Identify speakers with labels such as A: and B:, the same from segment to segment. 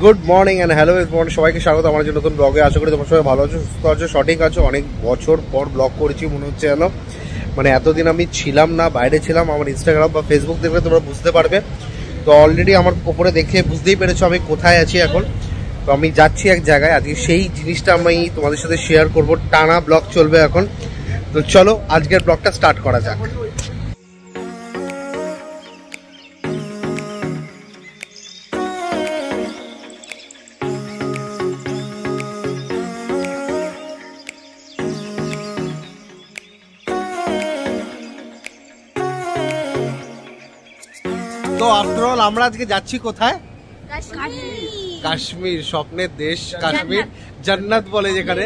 A: Good morning and hello everyone, সবাইকে স্বাগত আমার নতুন ব্লগে। আশা করি তোমরা সবাই ভালো আছো, সুস্থ আছো, সঠিক আছো। অনেক বছর পর ব্লগ করেছি মনে হচ্ছে যেন, মানে এতদিন আমি ছিলাম না, বাইরে ছিলাম। আমার ইনস্টাগ্রাম বা ফেসবুক দেখলে তোমরা বুঝতে পারবে। তো অলরেডি আমার উপরে দেখে বুঝতেই পেরেছো আমি কোথায় আছি এখন। তো আমি যাচ্ছি এক জায়গায়, আজকে সেই জিনিসটা আমি তোমাদের সাথে শেয়ার করব। টানা ব্লগ চলবে এখন। তো চলো আজকের ব্লগটা স্টার্ট করা যাক। তো আফটার অল আমরা আজকে যাচ্ছি কোথায়? কাশ্মীর, স্বপ্নের দেশ কাশ্মীর, জান্নাত বলে যেখানে।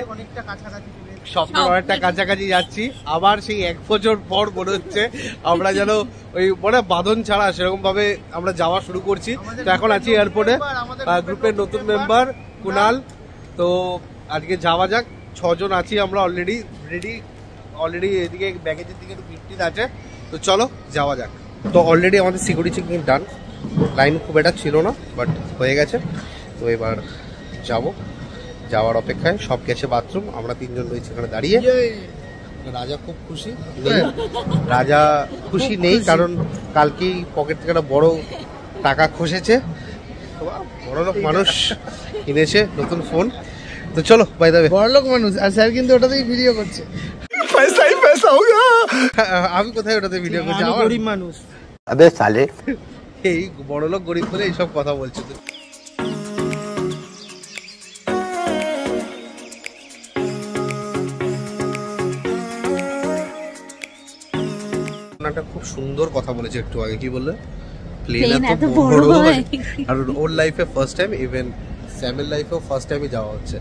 A: স্বপ্নের অনেকটা কাছাকাছি যাচ্ছি। আবার সেই এক বছর পর মনে হচ্ছে আমরা যেন ওই মানে বাঁধন ছাড়া সেরকম ভাবে আমরা যাওয়া শুরু করছি। তো এখন আছি এয়ারপোর্টে, গ্রুপের নতুন মেম্বার কুনাল। তো আজকে যাওয়া যাক, 6 জন আছি আমরা অলরেডি রেডি। অলরেডি এদিকে ব্যাগেজের দিকে একটু ভিড় আছে। তো চলো যাওয়া যাক। তো অলরেডি আমাদের সিকিউরিটি চেকিং ডান, লাইন খুব একটা ছিল না, বাট হয়ে গেছে। তো এবার যাওয়ার অপেক্ষায়। সব গেছে বাথরুম, আমরা 3 জন রয়েছি এখানে দাঁড়িয়ে। রাজা খুব খুশি নেই, রাজা খুশি নেই কারণ কালকেই পকেট থেকে একটা বড় টাকা খসেছে। বড় লোক মানুষ কিনেছে নতুন ফোন। তো চলো বাই দ্য ওয়ে,
B: বড় লোক মানুষ আর স্যার কিন্তু ওটাতেই ভিডিও করছে।
A: আমি কোথায় ওটাতে ভিডিও করছি?
B: আমি গরিব মানুষ।
C: আবে সালে,
A: এই বড় লোক গরিব করে এইসব কথা বলছে। তো একটা খুব সুন্দর কথা বলেছে একটু আগে। কি বললে? প্লেন এত বড় হয়। আর ওর লাইফে ফার্স্ট টাইম, ইভেন স্যামের লাইফেও ফার্স্ট টাইমই যাওয়া হচ্ছে।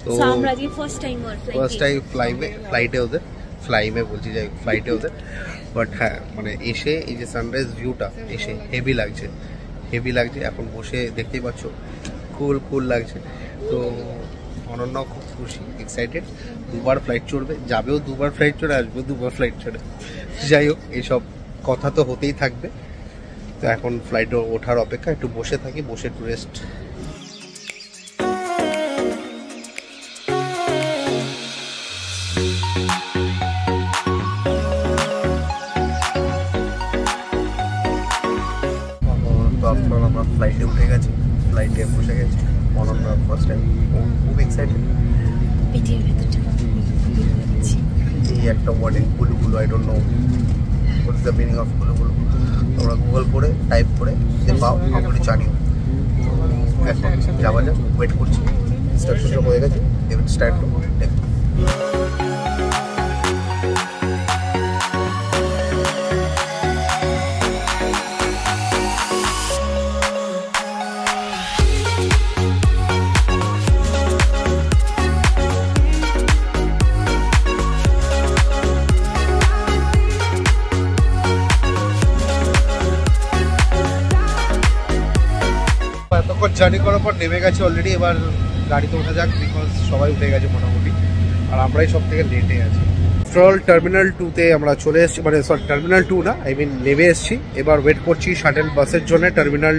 A: তো
D: আমরা যে ফার্স্ট টাইম
A: ফ্লাইটে ওদের ফ্লাইটে ওদের। বাট হ্যাঁ, মানে এসে এই যে সানরাইজ ভিউটা এসে হেভি লাগছে। এখন বসে দেখতেই পাচ্ছ, কুল লাগছে। তো অনন্যাও খুব খুশি, এক্সাইটেড। 2বার ফ্লাইট চড়বে, যাবেও 2বার ফ্লাইট চড়ে, আসবে 2বার ফ্লাইট চড়ে। যাই হোক, এইসব কথা তো হতেই থাকবে। তো এখন ফ্লাইটে ওঠার অপেক্ষা, একটু বসে থাকি, বসে একটু রেস্ট। আমরা ফ্লাইটে উঠে গেছি, ফ্লাইটে বসে গেছি। অনন্যা ফার্স্ট টাইম, খুব এক্সাইটেড। এই একটা ওয়ার্ডিং গুলুগুলো, I don't know what is the meaning of গুলুগুলো। তোমরা গুগল করে টাইপ করে যে পাও আমাকে জানিও। এখন যাওয়া যাক, ওয়েট করছি। ইনস্ট্রাকশন হয়ে গেছে, এবার স্টার্ট করবো। এতক্ষণ জার্নি করার পর নেমে গেছে অলরেডি। এবার গাড়িতে ওঠা যাক, বিকজ সবাই উঠে গেছে মোটামুটি, আর আমরাই সব থেকে লেটে আছি। টার্মিনাল 2-তে আমরা চলে এসেছি, মানে সরি টার্মিনাল 2 না, আই মিন নেমে এসেছি। এবার ওয়েট করছি শাটেল বাসের জন্য। টার্মিনাল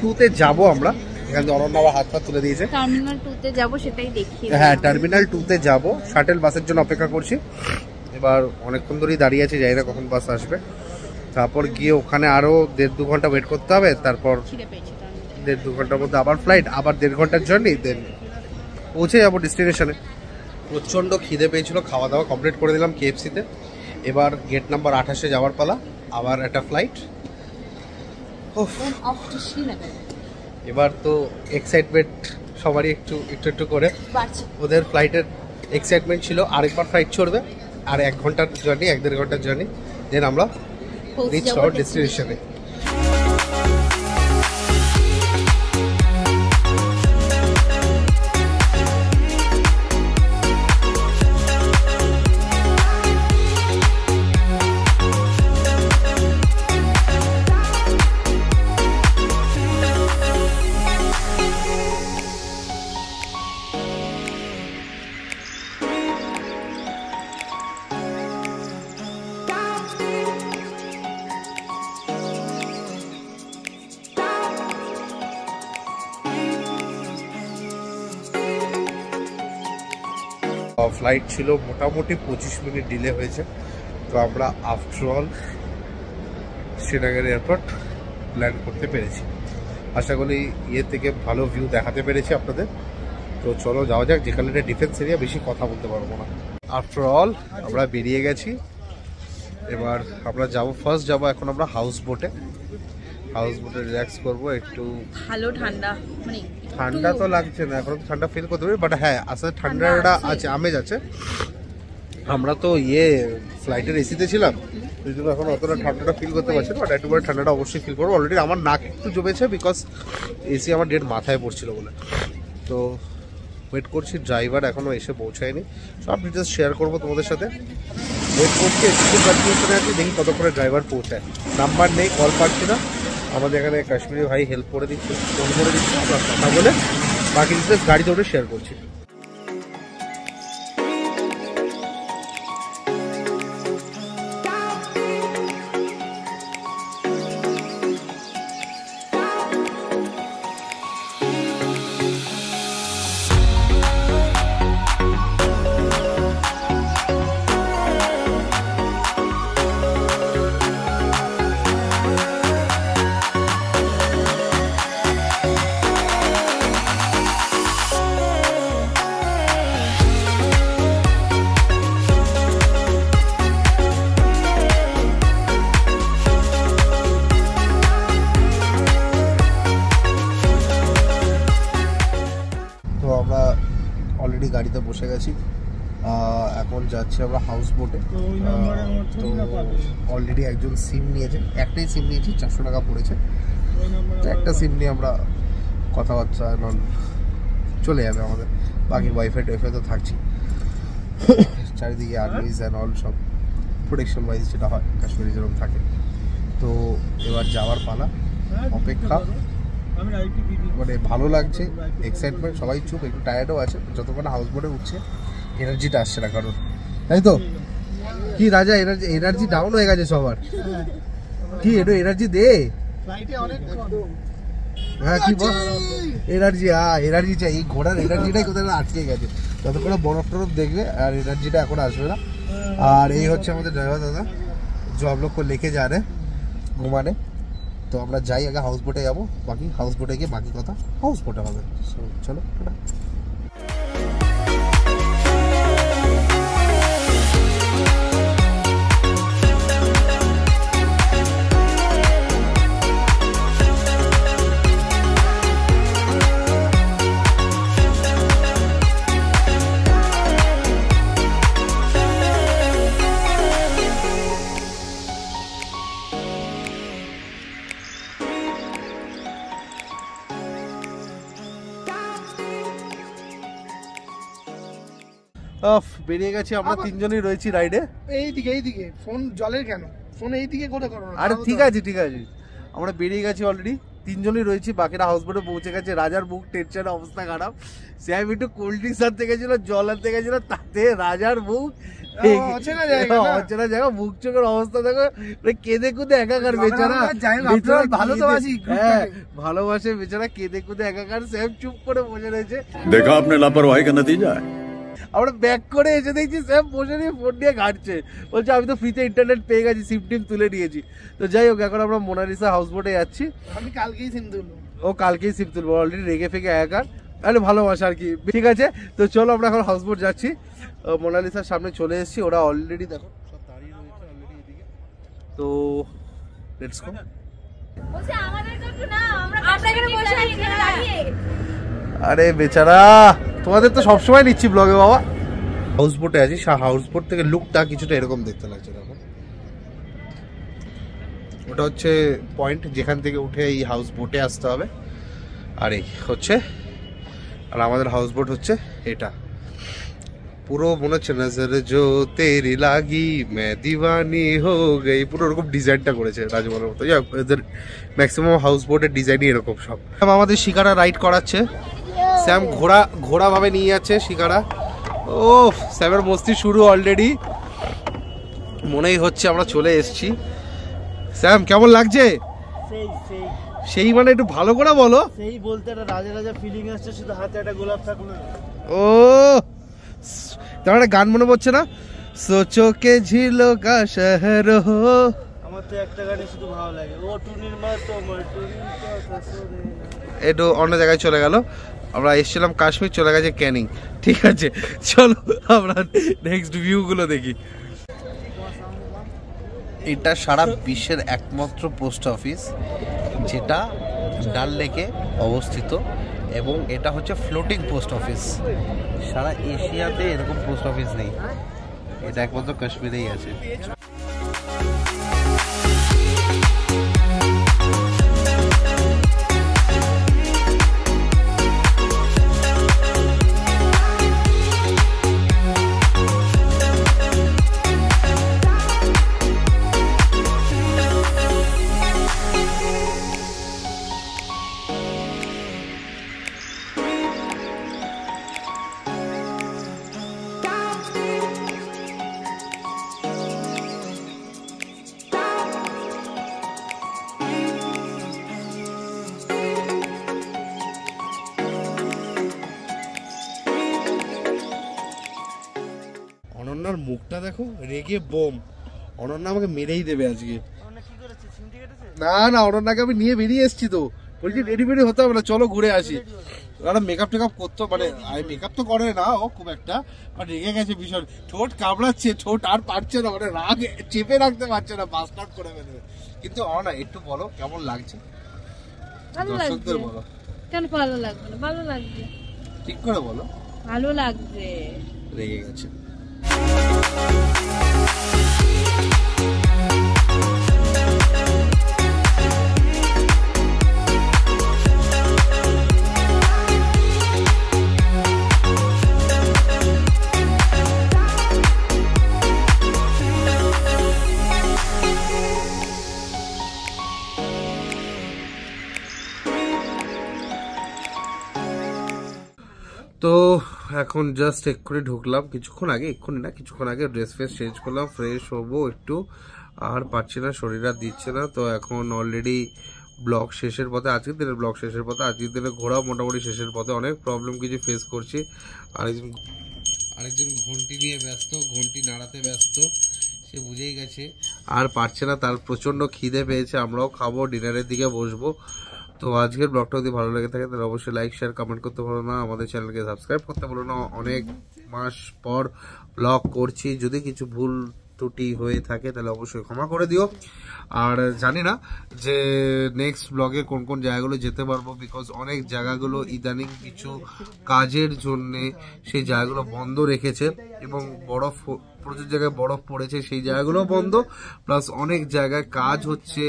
A: 2-তে যাবো আমরা। এখানে অনন্যা আবার হাত তুলে দিয়েছে।
D: টার্মিনাল 2-তে যাব, সেটাই দেখি।
A: হ্যাঁ, টার্মিনাল 2-তে যাবো, শাটেল বাসের জন্য অপেক্ষা করছি। এবার অনেকক্ষণ ধরেই দাঁড়িয়ে আছি, জানি না কখন বাস আসবে। তারপর গিয়ে ওখানে আরো 1.5-2 ঘন্টা ওয়েট করতে হবে। তারপর 1.5-2 ঘন্টার মধ্যে আবার ফ্লাইট, আবার 1.5 ঘন্টার জার্নি, দেন পৌঁছে যাবো ডেস্টিনেশনে। প্রচণ্ড খিদে পেয়েছিল, খাওয়া দাওয়া কমপ্লিট করে দিলাম KFC-তে। এবার গেট নাম্বার 28-এ যাওয়ার পালা, আবার একটা ফ্লাইট। এবার তো এক্সাইটমেন্ট সবারই একটু করে। ওদের ফ্লাইটের এক্সাইটমেন্ট ছিল আরেকবার ফ্লাইট চড়বে, আর 1 ঘন্টার জার্নি, 1-1.5 ঘন্টার জার্নি, দেন আমরা রিচ আওয়ার ডেস্টিনেশনে। ফ্লাইট ছিল মোটামুটি 25 মিনিট ডিলে হয়েছে। তো আমরা আফটারঅল শ্রীনগর এয়ারপোর্ট ল্যান্ড করতে পেরেছি। আশা করি ইয়ে থেকে ভালো ভিউ দেখাতে পেরেছি আপনাদের। তো চলো যাওয়া যাক, যেখানে এটা ডিফেন্স এরিয়া, বেশি কথা বলতে পারবো না। আফটারঅল আমরা বেরিয়ে গেছি। এবার আমরা ফার্স্ট যাবো এখন আমরা হাউস বোটে রিল্যাক্স করবো একটু।
D: ভালো ঠান্ডা, মানে
A: ঠান্ডা তো লাগছে না এখন, ঠান্ডা ফিল করতে পারি, বাট হ্যাঁ আসলে ঠান্ডাটা আছে, আমেজ আছে। আমরা তো ফ্লাইটের এসিতে ছিলাম, ওই জন্য এখন অতটা ঠান্ডাটা ফিল করতে পারছি না, বাট একটু পরে ঠান্ডাটা অবশ্যই ফিল করবো। অলরেডি আমার নাক একটু জমেছে, বিকজ এসি আমার ডেট মাথায় পড়ছিল বলে। তো ওয়েট করছি, ড্রাইভার এখনও এসে পৌঁছায়নি। সব ডিটেলস শেয়ার করবো তোমাদের সাথে। ওয়েট করছি, একটু কনফিউশনে আছি, দেখি কতক্ষণে ড্রাইভার পৌঁছায়। নাম্বার নেই, কল পাচ্ছি না। আমাদের এখানে কাশ্মীরি ভাই হেল্প করে দিচ্ছে, ফোন করে দিচ্ছে, আমরা কথা বলে বাকি ডিটেলস গাড়িতে উঠে শেয়ার করছি। অলরেডি গাড়িতে বসে গেছি, এখন যাচ্ছি আমরা হাউস বোটে। তো অলরেডি একজন সিম নিয়েছে, একটাই সিম নিয়েছি, 400 টাকা পড়েছে। তো একটা সিম নিয়ে আমরা কথাবার্তা চলে যাবে আমাদের। বাকি ওয়াইফাই টাইফাই তো থাকছি, চারিদিকে আর্মিজ অ্যান্ড অল সব প্রোটেকশন ওয়াইজ যেটা হয় কাশ্মীরে যেরকম থাকে। তো এবার যাওয়ার পালা, অপেক্ষা। মানে ভালো লাগছে, এক্সাইটমেন্ট, সবাই চুপ, একটু টায়ার্ডও আছে। যতক্ষণ হাউস বোটে উঠছে এনার্জিটা আসছে না কারণ, তাই তো? কি রাজা, এনার্জি ডাউন হয়ে গেছে সবার, কি একটু এনার্জি দে। হ্যাঁ কি বল, এনার্জি চাই। এই ঘোড়ার এনার্জিটাই কোথায় আটকে গেছে, যতক্ষণ বরফ টরফ দেখবে আর এনার্জিটা এখন আসবে না। আর এই হচ্ছে আমাদের ড্রাইভার দাদা, जो आप लोग को लेके जा रहे हैं घुमाने। তো আমরা যাই, আগে হাউস বোটে যাবো, বাকি হাউস বোটে গিয়ে বাকি কথা হাউস বোটে হবে। সো চলো। বেরিয়ে গেছি আমরা, তিনজনই রয়েছি রাইডে।
B: এইদিকে ফোন জলের কেন, ফোন এইদিকে করে করো।
A: আরে ঠিক আছে আমরা বেরিয়ে গেছি অলরেডি, তিনজনই রয়েছি, বাকিরা হাউস বোটে পৌঁছে গেছে। রাজার বুক টেনশন, অবস্থা খারাপ। স্যাম একটু কোল্ড ড্রিঙ্কস আনতে গেছিল, জল আনতে গেছিল, তাতে রাজার বুক অচেনা জায়গা, বুক চোখের অবস্থা দেখো, কেঁদে কুদে একাকার বেচারা। ভালোবাসে বেচারা, কেঁদে কুদে একাকার। স্যাম চুপ করে বসে রয়েছে।
C: দেখা আপনি লাপরওয়াহি কা নতিজা।
A: আমরা ব্যাক করে এসে দেখছি স্যাম বসে নিয়ে ফোন নিয়ে ঘাটছে, বলছে আমি তো ফ্রিতে ইন্টারনেট পেয়ে গেছি, সিম টিম তুলে নিয়েছি। তো যাই হোক, এখন আমরা মোনালিসা হাউস বোটে যাচ্ছি।
B: আমি কালকেই সিম তুলবো,
A: ও কালকেই সিম তুলবো, অলরেডি রেগে ফেগে একার, তাহলে ভালোবাসা আর কি। ঠিক আছে, তো চলো আমরা এখন হাউস বোট যাচ্ছি। মোনালিসার সামনে চলে এসেছি, ওরা অলরেডি দেখো সব দাঁড়িয়ে রয়েছে অলরেডি এদিকে। তো লেটস গো। আরে বেচারা, তোমাদের তো সবসময় নিচ্ছি ব্লগে বাবা। হাউস বোটে আছি, হাউস বোট থেকে লুকটা কিছুটা এরকম দেখতে লাগছে। দেখো ওটা হচ্ছে পয়েন্ট যেখান থেকে উঠে এই হাউস বোটে আসতে হবে। আর এই হচ্ছে, আর আমাদের হাউস বোট হচ্ছে এটা। পুরো মনে হচ্ছে নজর জো তেরি লাগি মে দিওয়ানি হো গই, পুরো এরকম ডিজাইনটা করেছে রাজমহলের মতো। এদের ম্যাক্সিমাম হাউস বোটের ডিজাইনই এরকম সব। আমাদের শিকারা রাইড করাচ্ছে, স্যাম ঘোড়া ভাবে নিয়ে যাচ্ছে শিকারা। ও স্যামের মস্তি শুরু অলরেডি, মনেই হচ্ছে আমরা চলে এসেছি। স্যাম কেমন লাগছে? সেই মানে একটু ভালো করে বলো।
B: সেই বলতে একটা রাজা ফিলিং আসছে, শুধু হাতে একটা গোলাপ থাকলো।
A: ও তোমার একটা গান মনে পড়ছে না, সোচো কে ঝিলো কা শহর হো।
E: আমার তো একটা গানে শুধু ভালো লাগে, ও টুনির মা তোমার টুনির কথা শুনে না।
A: একটু অন্য জায়গায় চলে গেল। আমরা এসেছিলাম কাশ্মীর, চলে গেছে ক্যানিং। ঠিক আছে, চলো আমরা নেক্সট ভিউগুলো দেখি। এটা সারা বিশ্বের একমাত্র পোস্ট অফিস যেটা ডাল লেকে অবস্থিত, এবং এটা হচ্ছে ফ্লোটিং পোস্ট অফিস। সারা এশিয়াতে এরকম পোস্ট অফিস নেই, এটা একমাত্র কাশ্মীরেই আছে। অনন্যার মুখটা দেখো, রেগে বোম। অনন্যা আমাকে মেরেই দেবে আজকে। না না, অনন্যাকে আমি নিয়ে বেরিয়ে এসেছি তো, বলছি রেডি বেডি হতে হবে না, চলো ঘুরে আসি। ওরা মেকআপ টেকআপ করতো, মানে মেকআপ তো করে না ও খুব একটা, বাট রেগে গেছে ভীষণ, ঠোঁট কামড়াচ্ছে, ঠোঁট আর পারছে না, মানে রাগ চেপে রাখতে পারছে না, বাস্টার্ড করে ফেলবে। কিন্তু অনন্যা একটু বলো কেমন লাগছে, দর্শকদের বলো।
D: কেন ভালো লাগবে না? ভালো লাগবে,
A: ঠিক করে বলো।
D: ভালো লাগবে।
A: রেগে গেছে। তো এখন জাস্ট এক্ষুনি ঢুকলাম, কিছুক্ষণ আগে ড্রেস ফ্রেস চেঞ্জ করলাম, ফ্রেশ হবো একটু, আর পারছি না, শরীর আর দিচ্ছে না। তো এখন অলরেডি ব্লগ শেষের পথে, আজকের দিনের ব্লগ শেষের পথে, আজকের দিনে ঘোরাও মোটামুটি শেষের পথে। অনেক প্রবলেম কিছু ফেস করছি। আরেকজন ঘন্টি নিয়ে ব্যস্ত, ঘন্টি নাড়াতে ব্যস্ত, সে বুঝেই গেছে আর পারছে না, তার প্রচন্ড খিদে পেয়েছে। আমরাও খাবো, ডিনারের দিকে বসবো। তো আজকের ব্লগটা যদি ভালো লেগে থাকে তাহলে অবশ্যই লাইক শেয়ার কমেন্ট করতে ভুলো না, আমাদের চ্যানেলকে সাবস্ক্রাইব করতে ভুলো না। অনেক মাস পর ব্লগ করছি, যদি কিছু ভুল ত্রুটি হয়ে থাকে তাহলে অবশ্যই ক্ষমা করে দিও। আর জানি না যে নেক্সট ব্লগে কোন কোন জায়গাগুলো যেতে পারবো, বিকজ অনেক জায়গাগুলো ইদানিং কিছু কাজের জন্যে সেই জায়গাগুলো বন্ধ রেখেছে, এবং বরফ, প্রচুর জায়গায় বরফ পড়েছে, সেই জায়গাগুলো বন্ধ, প্লাস অনেক জায়গায় কাজ হচ্ছে,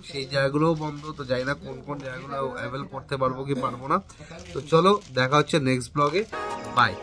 A: সেই জায়গাগুলোও বন্ধ। তো জানি না কোন কোন জায়গাগুলো অ্যাভেল করতে পারবো কি পারবো না। তো চলো দেখা হচ্ছে নেক্সট ব্লগে, বাই।